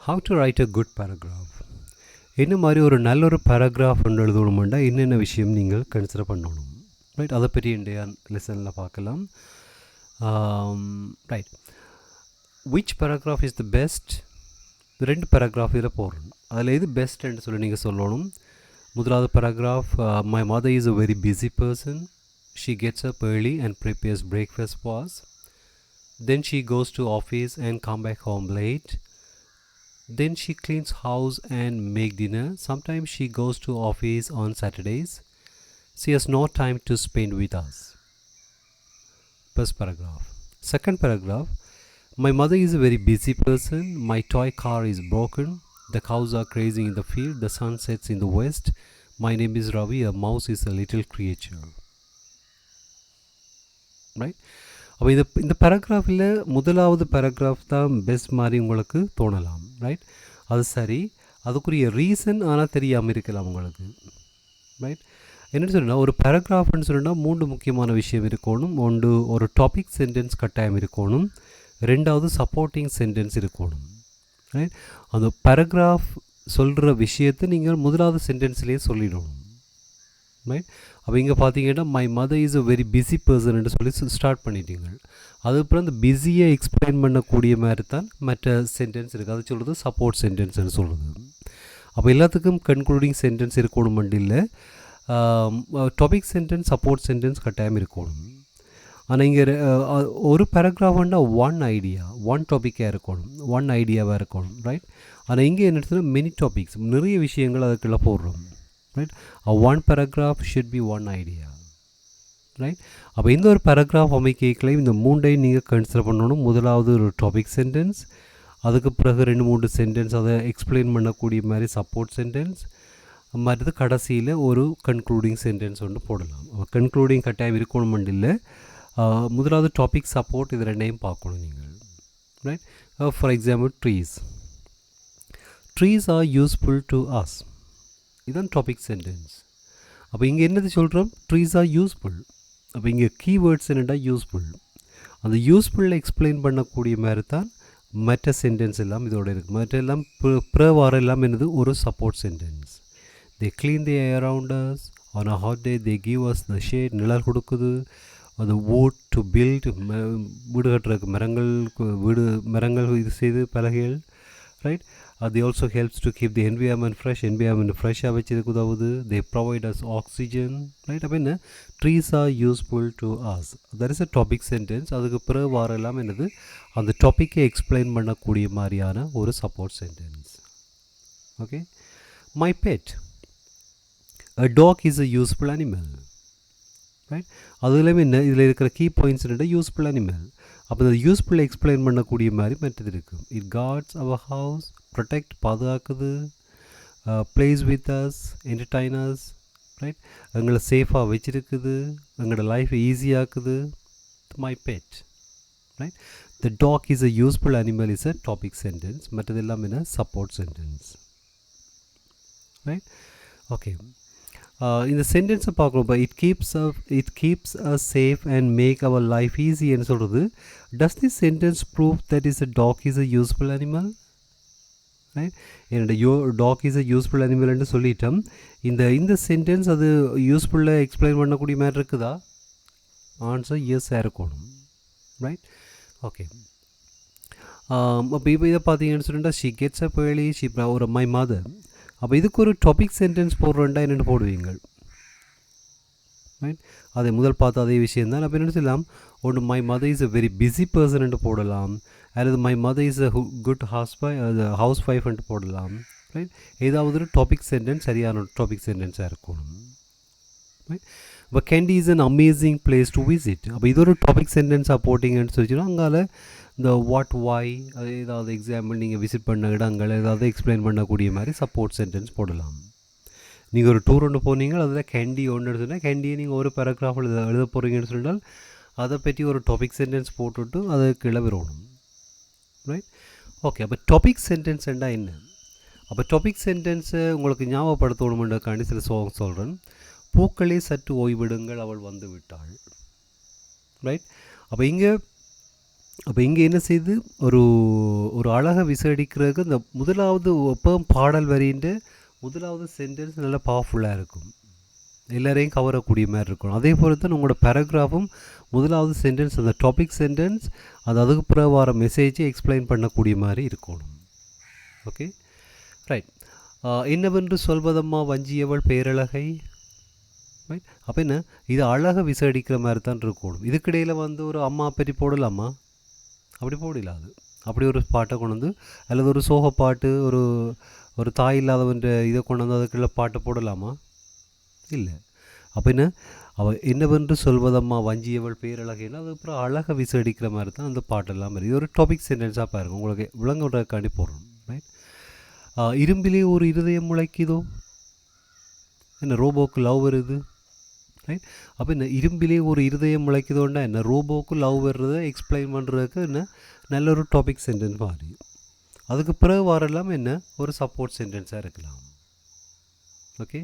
How to write a good paragraph. என்ன மாதிரி ஒரு நல்ல ஒரு பேராகிராஃப் ஒன்று எழுதணுமெண்டா என்னென்ன விஷயம் நீங்கள் கன்சிடர் பண்ணணும், ரைட்? அதை பற்றி இன்றைய லெசனில் பார்க்கலாம். Right, which paragraph is the best? ரெண்டு பேராகிராஃப் இதில் போடுறோம். அதில் எது பெஸ்ட்டுன்னு சொல்லி நீங்கள் சொல்லணும். முதலாவது paragraph, my mother is a very busy person. She gets up early and prepares breakfast for us. Then she goes to office and come back home late. Then she cleans house and make dinner. Sometimes she goes to office on Saturdays. She has no time to spend with us. First paragraph. Second paragraph. My mother is a very busy person. My toy car is broken. The cows are grazing in the field. The sun sets in the west. My name is Ravi. A mouse is a little creature. Right? அப்போ இந்த பேராகிராஃபில் முதலாவது paragraph தான் best மாதிரி உங்களுக்கு தோணலாம், right? அது சரி, அதுக்குரிய ரீசன் ஆனால் தெரியாமல் இருக்கலாம் உங்களுக்கு, ரைட்? என்னென்னு சொன்னால், ஒரு பேராகிராஃப்னு சொன்னால் மூன்று முக்கியமான விஷயம் இருக்கணும். ஒன்று, ஒரு டாபிக் சென்டென்ஸ் கட்டாயம் இருக்கணும். ரெண்டாவது, சப்போர்ட்டிங் சென்டென்ஸ் இருக்கணும், ரைட்? அந்த பேராகிராஃப் சொல்கிற விஷயத்தை நீங்கள் முதலாவது சென்டென்ஸ்லேயே சொல்லிடணும், ரைட்? அப்போ இங்கே பார்த்தீங்கன்னா, my mother is a very busy person சொல்லி ஸ்டார்ட் பண்ணிட்டீங்க. அதுக்கப்புறம் அந்த பிஸியை எக்ஸ்பிளைன் பண்ணக்கூடிய மாதிரி தான் மற்ற சென்டென்ஸ் இருக்குது. அது சொல்கிறது சப்போர்ட் சென்டென்ஸ்னு சொல்கிறது. அப்போ எல்லாத்துக்கும் கன்க்ளூடிங் சென்டென்ஸ் இருக்கணும் இல்லை, டாபிக் சென்டென்ஸ், சப்போர்ட் சென்டென்ஸ் கட்டாயம் இருக்கணும். ஆனால் இங்கே ஒரு பேராகிராஃப்னா ஒன் ஐடியா, ஒன் டாப்பிக்காக இருக்கணும், ஒன் ஐடியாவாக இருக்கணும், ரைட்? ஆனால் இங்கே என்ன எடுத்துன்னா மெனி டாபிக்ஸ், நிறைய விஷயங்கள் அதுக்குள்ளே போடுறோம், right? one paragraph should be one idea, right? அப்போ இந்த ஒரு பேராகிராஃப் அமைக்கையில் இந்த மூண்டையும் நீங்கள் கன்சிடர் பண்ணணும். முதலாவது ஒரு டாபிக் சென்டென்ஸ், அதுக்கு பிறகு 2-3 சென்டென்ஸ் அதை எக்ஸ்பிளைன் பண்ணக்கூடிய மாதிரி சப்போர்ட் சென்டென்ஸ், மற்றது கடைசியில் ஒரு கன்க்ளூடிங் சென்டென்ஸ் ஒன்று போடலாம். கன்க்ளூடிங் கட்டாயம் இருக்கணும் இல்லை, முதலாவது டாபிக், சப்போர்ட், இது ரெண்டையும் பார்க்கணும் நீங்கள், right? For example, trees are useful to us. இதுதான் டாபிக் சென்டென்ஸ். அப்போ இங்கே என்னது சொல்கிறோம்? Trees are useful. அப்போ இங்கே கீவேர்ட்ஸ் என்னென்னா யூஸ்ஃபுல். அந்த யூஸ்ஃபுல்லை எக்ஸ்பிளைன் பண்ணக்கூடிய மாதிரி தான் மற்ற சென்டென்ஸ் எல்லாம் இதோட இருக்குது. மற்ற எல்லாம் ப்ரவாரம் எல்லாம் என்னது ஒரு support sentence. They clean the air around us on a hot day. They give us the shade, நிழல் கொடுக்குது. அது வுட் டு பில்ட், வீடு கட்டுறதுக்கு மரங்கள் இது செய்து பலகைகள், right? They also helps to keep the environment fresh வச்சிருக்கு உதவுது. They provide us oxygen, right? அப்போ என்ன, trees are useful to us. That is a topic sentence. அதுக்கு பிறகு வாரெல்லாம் என்னது, அந்த டாப்பிக்கை எக்ஸ்பிளைன் பண்ணக்கூடிய மாதிரியான ஒரு support sentence. Okay, my pet, a dog is a useful animal, right? அதுலேயுமே என்ன, இதில் இருக்கிற கீ பாயிண்ட்ஸ் என்னென்னா யூஸ்ஃபுல் அனிமல். அப்போ இந்த யூஸ்ஃபுல்லாக எக்ஸ்பிளைன் பண்ணக்கூடிய மாதிரி மற்றது இருக்குது. It guards our house, protect, பாதுகாக்குது. Plays with us, entertain us, right? எங்களை சேஃபாக வச்சுருக்குது, எங்களோட லைஃப் ஈஸியாக்குது. My pet, right? The dog is a useful animal is a topic sentence. மற்றது எல்லாம் என்ன, சப்போர்ட் சென்டென்ஸ், ரைட்? ஓகே, இந்த சென்டென்ஸை பார்க்குறப்ப it keeps us safe and make our life ஈஸின்னு சொல்கிறது. Does this sentence prove that is a dog is a useful animal, right? என்னோட dog is a useful அனிமல்னு சொல்லிட்டோம். இந்த சென்டென்ஸ் அது யூஸ்ஃபுல்லாக எக்ஸ்பிளைன் பண்ணக்கூடிய மாதிரி இருக்குதா? ஆன்சர் எஸ்ஸாக இருக்கணும், ரைட்? ஓகே, அப்போ இப்போ இதை பார்த்தீங்கன்னு சொல்லிட்டா, she gets up early, she ஒரு மை மதர். அப்போ இதுக்கு ஒரு டாபிக் சென்டென்ஸ் போடுறேன்டா என்னென்னு போடுவீங்க, ரைட்? அதை முதல் பார்த்து அதே விஷயந்தான். அப்போ என்ன சொல்லலாம், ஒன்று my mother is a very busy person என்று போடலாம், அல்லது my mother is a good house ஒய்ஃப்ன்ட்டு போடலாம், ரைட்? ஏதாவது ஒரு டாபிக் சென்டென்ஸ் சரியான டாபிக் சென்டென்ஸாக இருக்கணும், ரைட்? இப்போ Kandy is an amazing place to visit. அப்போ இது ஒரு டாபிக் சென்டென்ஸாக போட்டிங்கன்னு சொல்லிச்சுன்னா, அங்கால இந்த வாட், வாய், அது ஏதாவது எக்ஸாம்பிள் நீங்கள் விசிட் பண்ண இடங்கள் ஏதாவது எக்ஸ்பிளைன் பண்ணக்கூடிய மாதிரி சப்போர்ட் சென்டென்ஸ் போடலாம். நீங்கள் ஒரு டூர் ஒன்று போனீங்க, அதில் கேண்டி ஒன்று சொன்னால் கேண்டியை நீங்கள் ஒரு பேராகிராஃபில் எழுத போகிறீங்கன்னு சொன்னால் அதை பற்றி ஒரு டாபிக் சென்டென்ஸ் போட்டுவிட்டு அதை கீழே விடணும், ரைட்? ஓகே, அப்போ டாபிக் சென்டென்ஸ் என்ன? அப்போ டாபிக் சென்டென்ஸை உங்களுக்கு ஞாபகப்படுத்தணுமென்றக்காண்டி சில சொல்கிறேன். பூக்களே சற்று ஓய்விடுங்கள், அவள் வந்து விட்டாள், ரைட்? அப்போ இங்கே அப்போ இங்கே என்ன செய்யுது, ஒரு ஒரு அழகை விசடிக்கிறதுக்கு இந்த முதலாவது எப்போ பாடல் வரின்ற முதலாவது சென்டென்ஸ் நல்லா பவர்ஃபுல்லாக இருக்கும், எல்லாரையும் கவரக்கூடிய மாதிரி இருக்கணும். அதே போல் தான் உங்களோட பேராகிராஃபும் முதலாவது சென்டென்ஸ் அந்த டாபிக் சென்டென்ஸ் அது அதுக்கு பிறகு வர மெசேஜை எக்ஸ்பிளைன் பண்ணக்கூடிய மாதிரி இருக்கணும். Okay right. என்னவென்று சொல்வதம்மா வஞ்சியவள் பேரழகை, ரைட். அப்போ என்ன, இது அழகை விசடிக்கிற மாதிரி தான் இருக்கணும். இதுக்கிடையில் ஒரு அம்மா பற்றி போடலாமா, அப்படி போடலாது. அப்படி ஒரு பாட்டை கொண்டு வந்து அல்லது ஒரு சோக பாட்டு, ஒரு ஒரு தாய் இல்லாதவன்ற இதை கொண்டு வந்து அதுக்குள்ள பாட்டை போடலாமா, இல்லை. அப்போ என்ன, அவள் என்னவென்று சொல்வதம்மா வஞ்சியவள் பேரழகைன்னா அது அப்புறம் அழகை விசடிக்கிற மாதிரி தான் அந்த பாட்டெல்லாம் மாதிரி. இது ஒரு டாபிக் சென்டென்ஸாக பாருங்கள், உங்களுக்கு விளங்குறதுக்காண்டி போடுறோம். ரைட். இரும்பிலே ஒரு இருதயம் முளைக்குதோ, என்ன ரோபோக்கு லவ் வருது, ரைட். அப்போ என்ன, இரும்பிலே ஒரு இருதயம் முளைக்குதோன்னா என்ன, ரோபோக்கு லவ் வர்றதை எக்ஸ்பிளைன் பண்ணுறதுக்கு என்ன நல்ல ஒரு டாபிக் சென்டென்ஸ் மாதிரி. அதுக்கு பிறகு வரலாம் என்ன ஒரு சப்போர்ட் சென்டென்ஸாக இருக்கலாம். ஓகே,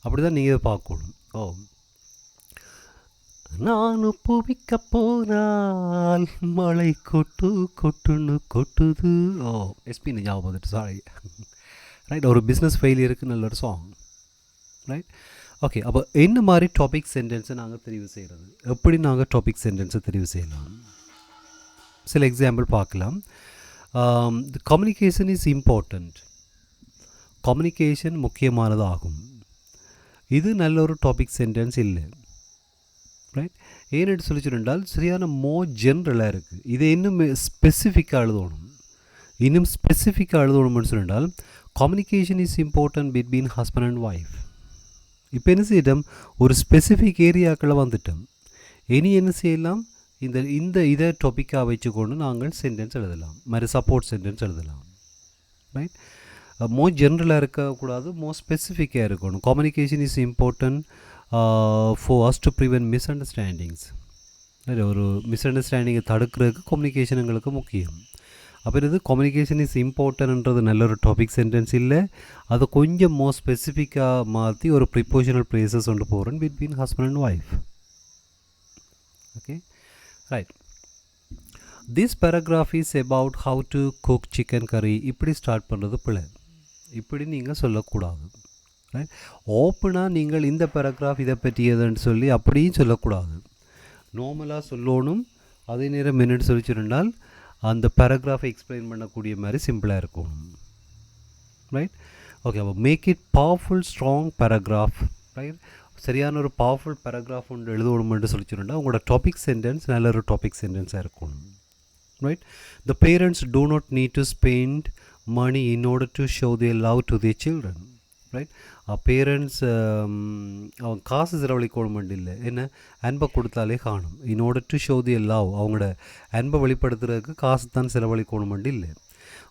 அப்படி தான் நீங்கள் பார்க்கணும். ஓ, நான் புவிக்க போனால் மழை கொட்டு கொட்டுன்னு கொட்டுது. ஓ, எஸ்பின்னு ஞாபகம் வந்துட்டு, சாரி. ரைட், ஒரு பிஸ்னஸ் ஃபெயிலியருக்கு நல்ல ஒரு சாங். ரைட். ஓகே, அப்போ என்ன மாதிரி டாபிக் சென்டென்ஸை நாங்கள் தெரிவு செய்கிறது, எப்படி நாங்கள் டாபிக் சென்டென்ஸை தெரிவு செய்யலாம், சில எக்ஸாம்பிள் பார்க்கலாம். கம்யூனிகேஷன் இஸ் இம்பார்ட்டண்ட், கம்யூனிகேஷன் முக்கியமானதாகும். இது நல்ல ஒரு டாபிக் சென்டென்ஸ் இல்லை. ரைட். ஏன்னு சொல்லிச்சுருந்தால் சரியான ஜென்ரலாக இருக்குது. இதை இன்னும் ஸ்பெசிஃபிக்காக எழுதணும், இன்னும் ஸ்பெசிஃபிக்காக எழுதணும்னு சொல்லிட்டால் communication is important between husband and wife. இப்போ என்ன செய்யிட்டோம், ஒரு ஸ்பெசிஃபிக் ஏரியாக்களை வந்துட்டோம். இனி என்ன செய்யலாம், இதை டாப்பிக்காக வச்சுக்கொண்டு நாங்கள் சென்டென்ஸ் எழுதலாம், மாதிரி சப்போர்ட் சென்டென்ஸ் எழுதலாம். ரைட். ஜென்ரலாக இருக்கக்கூடாது, ஸ்பெசிஃபிக்காக இருக்கணும். Communication is important for us to prevent miss understandings. ஒரு மிஸ் அண்டர்ஸ்டாண்டிங்கை தடுக்கிறதுக்கு கம்யூனிகேஷன் எங்களுக்கு முக்கியம். அப்போ இது கம்யூனிகேஷன் இஸ் இம்பார்ட்டன்ட்ன்றது நல்ல ஒரு டாபிக் சென்டென்ஸ் இல்லை. அதை கொஞ்சம் ஸ்பெசிஃபிக்காக மாற்றி ஒரு ப்ரிப்போஷனல் ப்ளேசஸ் கொண்டு போகிறேன் between husband and wife. Okay right. This paragraph is about how to cook chicken கறி. இப்படி ஸ்டார்ட் பண்ணுறது பிள்ளை, இப்படி நீங்கள் சொல்லக்கூடாது. ரைட். ஓப்பனாக நீங்கள் இந்த பேராகிராஃப் இதை பற்றியதுன்னு சொல்லி அப்படியும் சொல்லக்கூடாது, நார்மலாக சொல்லணும். அதே நேரம் மினிட் சொல்லிச்சிருந்தால் அந்த பேராகிராஃபை எக்ஸ்பிளைன் பண்ணக்கூடிய மாதிரி சிம்பிளாக இருக்கும். ரைட். ஓகே, அப்போ make it powerful strong paragraph. Right. சரியான ஒரு பவர்ஃபுல் பேராகிராஃப் ஒன்று எழுதணும்னு சொல்லிச்சுருந்தா உங்களோட டாபிக் சென்டென்ஸ் நல்ல ஒரு டாபிக் சென்டென்ஸாக இருக்கும். Right. The parents do not need to spend money in order to show their love to their children. Right. Parents அவங்க காசு செலவழிக்கணும் இல்லை, என்ன அன்பை கொடுத்தாலே காணும். In order to show their love, அவங்களோட அன்பை வெளிப்படுத்துறதுக்கு காசு தான் செலவழிக்கணும் இல்லை.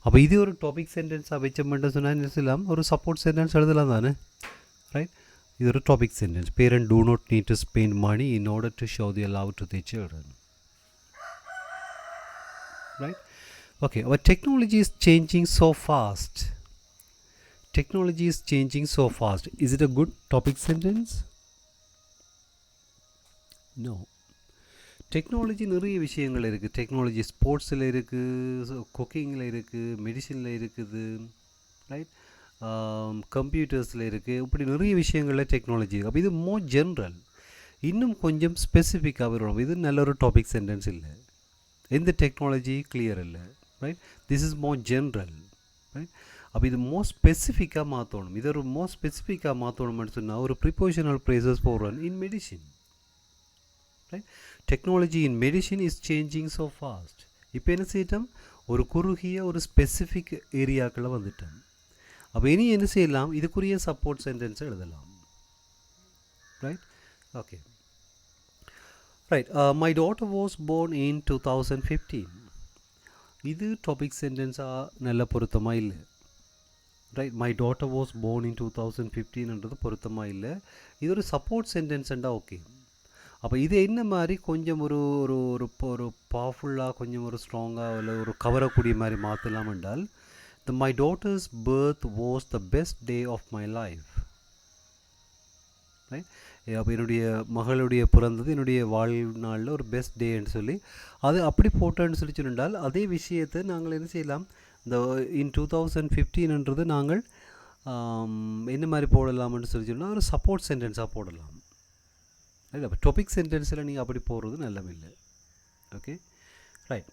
அப்போ இது ஒரு டாபிக் சென்டென்ஸாக வச்சோம்னு சொன்னால் சொல்லலாம், ஒரு சப்போர்ட் சென்டென்ஸ் எழுதலாம் தானே. ரைட். இது ஒரு topic sentence. Parent do not need to spend money in order to show their love to their children. Right. Okay, our technology is changing so fast. Technology is changing so fast. Is it a good topic sentence? No. Technology நிறைய விஷயங்கள் இருக்குது. Technology ஸ்போர்ட்ஸில் இருக்குது, குக்கிங்கில் இருக்குது, மெடிசனில் இருக்குது, right, கம்ப்யூட்டர்ஸில் இருக்குது. இப்படி நிறைய விஷயங்களில் டெக்னாலஜி இருக்குது. அப்போ இது ஜென்ரல், இன்னும் கொஞ்சம் ஸ்பெசிஃபிக்காக வரும். இது நல்ல ஒரு டாபிக் சென்டென்ஸ் இல்லை, எந்த டெக்னாலஜி கிளியர் இல்லை. Right. This is general. Right. அப்போ இது ஸ்பெசிஃபிக்காக மாற்றணும். இது ஒரு ஸ்பெசிஃபிக்காக மாற்றணும்னு சொன்னால் ஒரு ப்ரிப்போஷனல் ப்ரைஸஸ் போடுறோம் இன் medicine. Right. Technology in medicine is changing so fast. இப்போ என்ன செய்யிட்டோம், ஒரு குறுகிய ஒரு ஸ்பெசிஃபிக் ஏரியாக்களை வந்துட்டோம். அப்போ இனி என்ன செய்யலாம், இதுக்குரிய சப்போர்ட் சென்டென்ஸை எழுதலாம். Right. Okay right. My daughter was born in 2015. இது டாபிக் சென்டென்ஸாக நல்ல பொருத்தமாக இல்லை. Right. My daughter was born in 2015ன்றது பொருத்தமாக இல்லை. இது ஒரு சப்போர்ட் சென்டென்ஸ்ண்டா ஓகே. அப்போ இது என்ன மாதிரி கொஞ்சம் ஒரு ஒரு ஒரு ஒரு பவர்ஃபுல்லாக, கொஞ்சம் ஒரு ஸ்ட்ராங்காக இல்லை ஒரு கவரக்கூடிய மாதிரி மாற்றலாம் என்றால், the my daughter's birth was the best day of my life. Right. அப்போ என்னுடைய மகளுடைய பிறந்தது என்னுடைய வாழ்நாளில் ஒரு பெஸ்ட் டேன்னு சொல்லி அது அப்படி போட்டோன்னு சொல்லி சொன்னால் அதே விஷயத்தை நாங்கள் என்ன செய்யலாம் இந்த இன் 2015ன்றது நாங்கள் என்ன மாதிரி போடலாம்னு சொல்லி சொன்னால் ஒரு சப்போர்ட் சென்டென்ஸாக போடலாம். இல்லை அப்போ டாபிக் சென்டென்ஸில் நீங்கள் அப்படி போடுறது நல்லமில்லை. Okay right.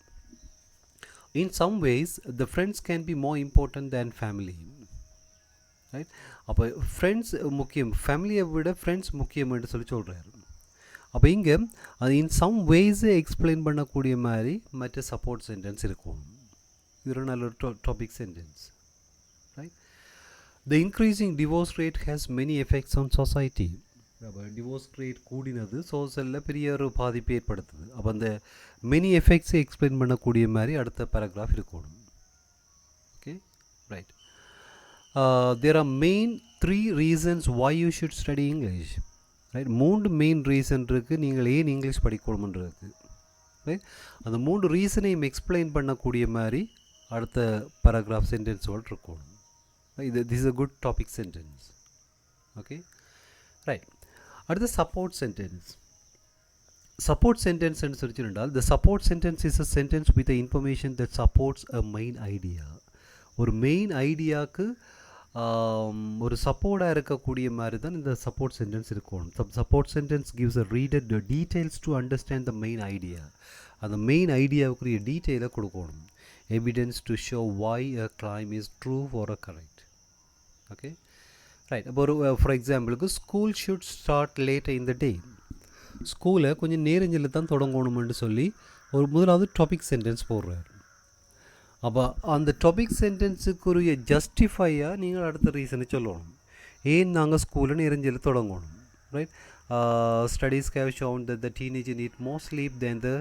In some ways the friends can be more important than family, right? அப்போ ஃப்ரெண்ட்ஸ் முக்கியம், ஃபேமிலியை விட ஃப்ரெண்ட்ஸ் முக்கியம் என்று சொல்லி சொல்கிறாரு. அப்போ இங்கே அது இன் சம் வேஸை எக்ஸ்பிளைன் பண்ணக்கூடிய மாதிரி மற்ற சப்போர்ட் சென்டென்ஸ் இருக்கும். இது ஒரு நல்ல ஒரு topic sentence, right? The increasing divorce rate has many effects on society. அப்போ டிவோர்ஸ் ரேட் கூடினது சோஷலில் பெரிய ஒரு பாதிப்பு ஏற்படுத்துது. அப்போ அந்த மெனி எஃபெக்ட்ஸை எக்ஸ்பிளைன் பண்ணக்கூடிய மாதிரி அடுத்த பேராகிராஃப் இருக்கணும். Okay right. There are main 3 reasons why you should study English, right? 3 main reason இருக்குது நீங்கள் ஏன் இங்கிலீஷ் படிக்கணுமன்றது, ரைட்? அந்த 3 ரீசனையும் எக்ஸ்பிளைன் பண்ணக்கூடிய மாதிரி அடுத்த பேராகிராஃப் சென்டென்ஸோடு இருக்கணும். This is a good topic sentence. Okay right. அடுத்த சப்போர்ட் சென்டென்ஸ். சப்போர்ட் சென்டென்ஸ் என்று சொல்லிச்சுட்டால் the support sentence is a sentence with the information that supports a main idea. ஒரு மெயின் ஐடியாவுக்கு ஒரு சப்போர்ட்டாக இருக்கக்கூடிய மாதிரி தான் இந்த சப்போர்ட் சென்டென்ஸ் இருக்கணும். Support sentence gives a reader the details to understand the main idea. அந்த மெயின் ஐடியாவுக்குரிய டீட்டெயிலை கொடுக்கணும். Evidence to show why a claim is true or a correct. Okay right. அப்போ ஒரு ஃபார் எக்ஸாம்பிளுக்கு ஸ்கூல் ஷுட் ஸ்டார்ட் லேட் இன் த டே. ஸ்கூலை கொஞ்சம் நேரஞ்சில் தான் தொடங்கணுமென்று சொல்லி ஒரு முதலாவது டாபிக் சென்டென்ஸ் போடுறாரு. அப்போ அந்த டாபிக் சென்டென்ஸுக்குரிய ஜஸ்டிஃபையாக நீங்கள் அடுத்த ரீசனை சொல்லணும். ஏன் நாங்கள் ஸ்கூலை நேரஞ்சில் தொடங்கணும், right? Studies have shown that the teenager need more sleep than the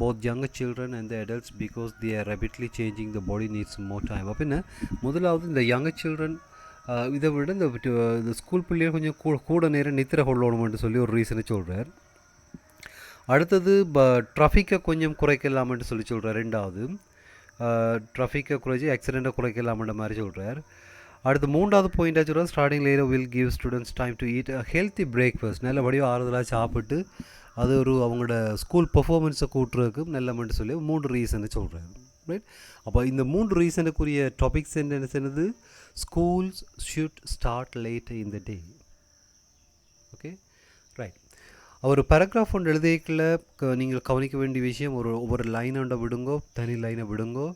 both younger children and the adults because they are rapidly changing, the body needs more time. அப்போ என்ன முதலாவது இந்த யங்கர் சில்ட்ரன் இதை விட இந்த ஸ்கூல் பிள்ளைகள் கொஞ்சம் கூட நேரம் நித்திரை கொள்ளணுமென்று சொல்லி ஒரு ரீசனை சொல்கிறார். அடுத்தது ட்ராஃபிக்கை கொஞ்சம் குறைக்கலாம்னு சொல்லி சொல்கிறார். ரெண்டாவது ட்ராஃபிக்கை குறைச்சி ஆக்சிடெண்ட்டை குறைக்கலாம்ன்ற மாதிரி சொல்கிறார். அடுத்து மூன்றாவது பாயிண்டாக சொல்கிறார் starting later will give students time to eat a healthy breakfast. நல்லபடியாக ஆறுதலாக சாப்பிட்டு அது ஒரு அவங்களோட ஸ்கூல் பர்ஃபார்மன்ஸை கூட்டுறதுக்கு நல்லமென்று சொல்லி 3 ரீசனை சொல்கிறார், ரைட்? அப்போ இந்த 3 ரீசனுக்குரிய டாபிக் சென்டென்ஸ் என்னது? Schools should start late in the day. Okay right. ஒரு பேராகிராஃப் ஒன்று எழுதிக்கல நீங்கள் கவனிக்க வேண்டிய விஷயம், ஒவ்வொரு லைனை ஒன்றை விடுங்கோ, தனி லைனை விடுங்கோ.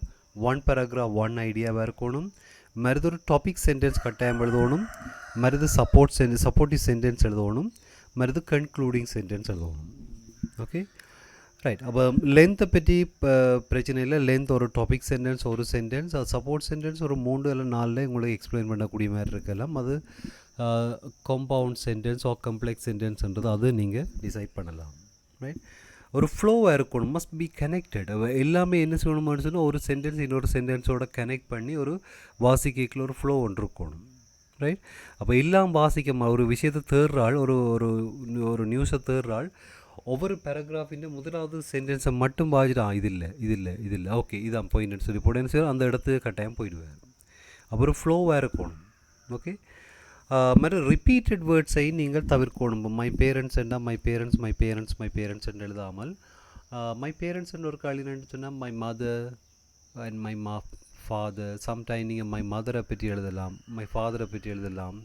1 பேராகிராஃப் 1 ஐடியாவாக இருக்கணும். மறுது ஒரு டாபிக் சென்டென்ஸ் கட்டாயம் எழுதணும். மறுது சப்போர்ட்டிவ் சென்டென்ஸ் எழுதணும். மறுது கன்க்ளூடிங் சென்டென்ஸ் எழுதணும். Okay right. அப்போ லென்த்தை பற்றி பிரச்சனை இல்லை. லென்த் ஒரு டாபிக் சென்டென்ஸ் ஒரு சென்டென்ஸ், அது சப்போர்ட் சென்டென்ஸ் ஒரு 3 இல்லை 4 உங்களுக்கு எக்ஸ்பிளைன் பண்ணக்கூடிய மாதிரி இருக்கலாம். அது காம்பவுண்ட் சென்டென்ஸ் ஆர் கம்ப்ளெக்ஸ் சென்டென்ஸ்ன்றது அது நீங்கள் டிசைட் பண்ணலாம், ரைட்? ஒரு ஃப்ளோவாக இருக்கணும், மஸ்ட் பி கனெக்டட். எல்லாமே என்ன சொல்லணும்னு சொன்னால் ஒரு சென்டென்ஸ் இன்னொரு சென்டென்ஸோட கனெக்ட் பண்ணி ஒரு வாசிக்கல ஒரு ஃப்ளோ ஒன்று இருக்கணும், ரைட்? அப்போ எல்லாம் வாசிக்க ஒரு விஷயத்தை தேர்றாள், ஒரு நியூஸை தேர்றாள், ஒவ்வொரு பேராகிராஃபின் முதலாவது சென்டென்ஸை மட்டும் வாசிட்டான், இது இல்லை ஓகே இதான் பாயிண்ட்னு சொல்லி போட்டேன்னு சொல்லி அந்த இடத்துக்கு கட்டாயம் போயிடுவார். அப்புறம் ஃப்ளோவாக இருக்கணும். ஓகே மாதிரி ரிப்பீட்டட் வேர்ட்ஸை நீங்கள் தவிர்க்கணும். மை பேரண்ட்ஸ் என்றால் மை பேரண்ட்ஸ் என்று எழுதாமல் மை பேரண்ட்ஸ் என்று ஒரு காலின்னு சொன்னால் my mother and my father. Sometime நீங்கள் மை மதரை பற்றி எழுதலாம், மை ஃபாதரை பற்றி எழுதலாம்,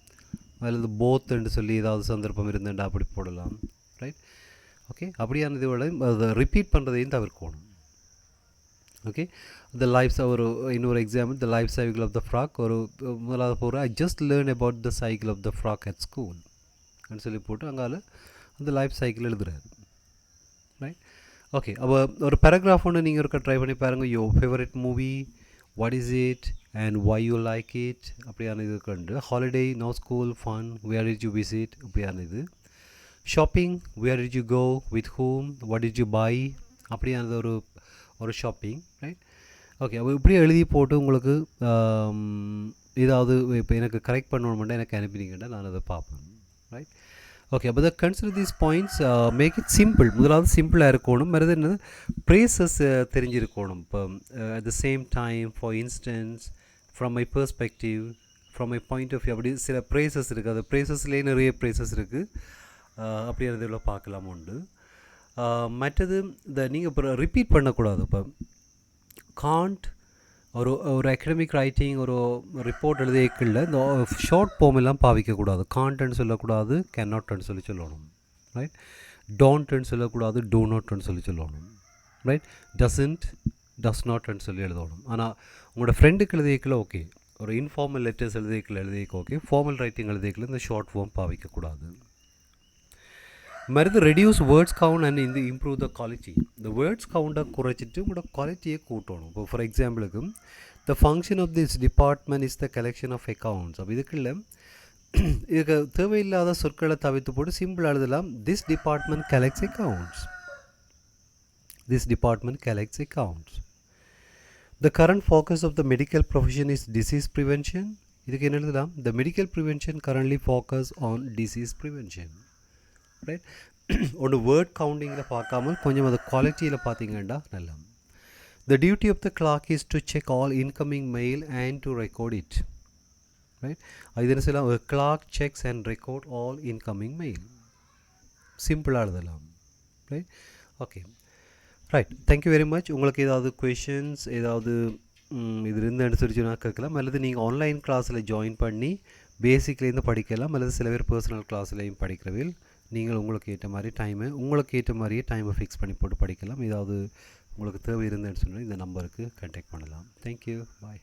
அல்லது போத் என்று சொல்லி ஏதாவது சந்தர்ப்பம் இருந்துட்டா அப்படி போடலாம், ரைட்? ஓகே அப்படியான இதோட அதை ரிப்பீட் பண்ணுறதையும் தவிர்க்கணும். ஓகே த லைஃப் ஒரு இன்னொரு example, the life cycle of the frog. ஒரு முதலாவது போகிற I just learn about the cycle of the frog at school அப்படின்னு சொல்லி போட்டு அங்கால அந்த லைஃப் சைக்கிள் எழுதுறாரு, ரைட்? ஓகே அப்போ ஒரு பேராகிராஃப் ஒன்று நீங்கள் இருக்க ட்ரை பண்ணி பாருங்கள். Your favourite movie, what is it and why you like it அப்படியான இது கண்டு. Holiday, no school, fun, where did you visit அப்படியான இது. Shopping, where did you go, with whom, what did you buy அப்படியானது ஒரு shopping, right? Okay அப்போ இப்படியே எழுதி போட்டு உங்களுக்கு ஏதாவது இப்போ எனக்கு கரெக்ட் பண்ணணுமெண்டா எனக்கு அனுப்பினீங்கன்னா நான் அதை பார்ப்பேன், ரைட்? ஓகே அப்போ the consider these points, make it simple. முதலாவது சிம்பிளாக இருக்கணும். மறுது என்னது ப்ரேசஸ் தெரிஞ்சிருக்கணும். இப்போ at the same time, for instance, from my perspective, from my point of view, அப்படி சில ப்ரேசஸ் இருக்குது. அது ப்ரேசஸ்லேயே நிறைய ப்ரேசஸ் இருக்குது. அப்படிங்கிறதுல பார்க்கலாம் உண்டு. மற்றது இந்த நீங்கள் இப்போ ரிப்பீட் பண்ணக்கூடாது. இப்போ காண்ட் ஒரு அகடமிக் ரைட்டிங் ஒரு ரிப்போர்ட் எழுதிக்கல இந்த ஷார்ட் ஃபார்ம் எல்லாம் பாவிக்கக்கூடாது. காண்ட்னு சொல்லக்கூடாது, கேன் நாட்னு சொல்லணும். ரைட். டோன்ட்னு சொல்லக்கூடாது, டூ நாட்னு சொல்லணும். ரைட். டசன்ட், டஸ் நாட்னு சொல்லி எழுதணும். ஆனால் உங்களோட ஃப்ரெண்டுக்கு எழுதிக்கல ஓகே, ஒரு இன்ஃபார்மல் லெட்டர்ஸ் எழுதிக்க ஓகே, ஃபார்மல் ரைட்டிங் எழுதிக்கல இந்த ஷார்ட் ஃபார்ம் பாவிக்கக்கூடாது. மறுது ரெடியூஸ் வேர்ட்ஸ் கவுண்ட் அண்ட் இந்த இம்ப்ரூவ் த குவாலிட்டி. இந்த வேர்ட்ஸ் கவுண்டை குறைச்சிட்டு உங்களோட குவாலிட்டியை கூட்டணும். இப்போ ஃபார் எக்ஸாம்பிளுக்கு the function of this department is the collection of accounts. அப்போ இதுக்குள்ள இதுக்கு தேவையில்லாத சொற்களை தவிர்த்து போட்டு சிம்பிள் எழுதலாம். This department collects accounts. This department collects accounts. The current focus of the medical profession is disease prevention. இதுக்கு என்ன எழுதலாம்? The medical prevention currently focus on disease prevention. Right. ஒன்று வேர்ட் கவுண்டிங்கில் பார்க்காமல் கொஞ்சம் அது குவாலிட்டியில் பார்த்தீங்கன்னா நல்லா. The duty of the clerk is to check all incoming mail and to record it. Right. இது என்ன சொல்லலாம்? Clerk checks and record all incoming mail. சிம்பிளாக எழுதலாம். Right. Okay. Right. Thank you very much. உங்களுக்கு ஏதாவது கொஷின்ஸ் ஏதாவது இது இருந்து அனுசரிச்சுன்னா கேட்கலாம். அல்லது நீங்கள் ஆன்லைன் கிளாஸில் ஜாயின் பண்ணி பேசிக்லேருந்து படிக்கலாம். அல்லது சில பேர் பர்சனல் கிளாஸ்லேயும் படிக்கிறவில் நீங்கள் உங்களுக்கு ஏற்ற மாதிரி உங்களுக்கு ஏற்ற மாதிரியே டைமை ஃபிக்ஸ் பண்ணி போட்டு படிக்கலாம். ஏதாவது உங்களுக்கு தேவை இருந்தேன்னு சொன்னால் இந்த நம்பருக்கு கான்டாக்ட் பண்ணலாம். தேங்க்யூ. பாய்.